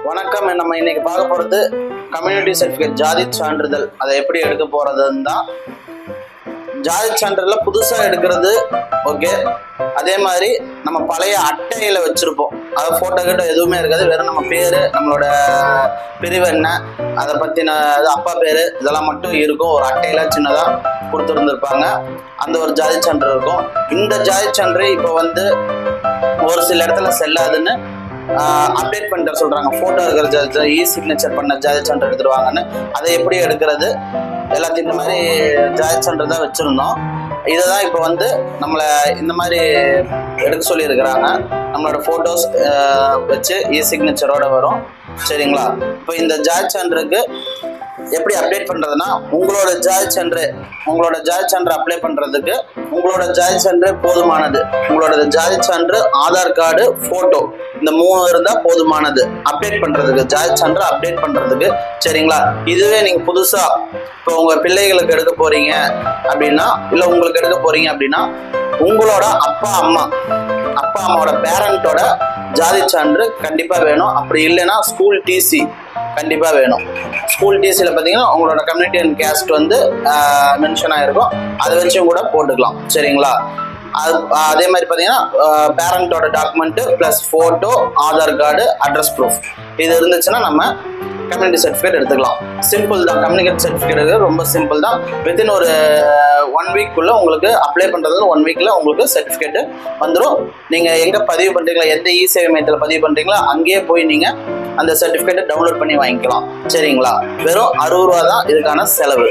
வணக்கம். நம்ம இன்னைக்கு பார்க்க போகிறது கம்யூனிட்டி சர்டிஃபிகேட் ஜாதி சான்றிதழ். அதை எப்படி எடுக்க போகிறதுன்னு தான். ஜாதி சான்றிதழ் புதுசாக எடுக்கிறது ஓகே. அதே மாதிரி நம்ம பழைய அட்டையில் வச்சுருப்போம், அதாவது ஃபோட்டோ கிட்ட எதுவுமே இருக்காது, வெறும் நம்ம பேர், நம்மளோட பிரிவு என்ன, அதை பற்றின அப்பா பேர் இதெல்லாம் மட்டும் இருக்கும். ஒரு அட்டையில் சின்னதாக கொடுத்துருந்துருப்பாங்க. அந்த ஒரு ஜாதி சான்று இருக்கும். இந்த ஜாதி சான்று இப்போ ஒரு சில இடத்துல செல்லாதுன்னு அப்டேட் பண்ணிட்டு சொல்றாங்க. போட்டோ இருக்கிற இ சிக்னேச்சர் பண்ண ஜாதி சான்று எடுத்துருவாங்கன்னு. அதை எப்படி எடுக்கிறது எல்லாத்தையும் இந்த மாதிரி ஜாதி சான்று தான் வச்சிருந்தோம். இதை தான் இப்போ நம்மளை இந்த மாதிரி எடுக்க சொல்லி இருக்கிறாங்க. நம்மளோட போட்டோஸ் வச்சு இ சிக்னேச்சரோட வரும். சரிங்களா? இப்போ இந்த ஜாதி சான்றுக்கு எப்படி அப்டேட் பண்றதுன்னா, உங்களோட ஜாதி சான்று அப்ளை பண்றதுக்கு உங்களோட ஜாதி சான்று போதுமானது. உங்களோட ஜாதி சான்று, ஆதார் கார்டு, போட்டோ, இந்த 3 இருந்தா போதுமானது அப்டேட் பண்றதுக்கு, ஜாதி சான்று அப்டேட் பண்றதுக்கு. சரிங்களா? இதுவே நீங்க புதுசா இப்போ உங்க பிள்ளைகளுக்கு எடுக்க போறீங்க அப்படின்னா, இல்ல உங்களுக்கு எடுக்க போறீங்க அப்படின்னா, உங்களோட அப்பா அம்மாவோட பேரண்டோட ஜாதி சான்று கண்டிப்பா வேணும். அப்படி இல்லைன்னா ஸ்கூல் டிசி கண்டிப்பா வேணும். ஸ்கூல் டிசியில் பார்த்தீங்கன்னா உங்களோட கம்யூனிட்டி அண்ட் கேஸ்ட் மென்ஷன் ஆகிருக்கும். அதை வச்சும் கூட போட்டுக்கலாம். சரிங்களா? அதே மாதிரி பார்த்தீங்கன்னா பேரண்டோட document plus photo, Aadhaar card, address proof இது இருந்துச்சுன்னா நம்ம கம்யூனிட்டி சர்டிஃபிகேட் எடுத்துக்கலாம். சிம்பிள் தான். கம்யூனிட்டி சர்டிஃபிகேட் ரொம்ப சிம்பிள் தான். வித்தின் ஒரு 1 வீக்குள்ள உங்களுக்கு அப்ளை பண்ணுறது 1 வீக்கில் உங்களுக்கு சர்டிஃபிகேட்டு வந்துடும். நீங்கள் எங்கே பதிவு பண்ணுறீங்களா, எந்த இ சேவை மையத்தில் பதிவு பண்ணுறீங்களோ அங்கேயே போய் நீங்கள் அந்த சர்டிஃபிகேட்டை டவுன்லோட் பண்ணி வாங்கிக்கலாம். சரிங்களா? வெறும் 60 ரூபா தான் இதுக்கான செலவு.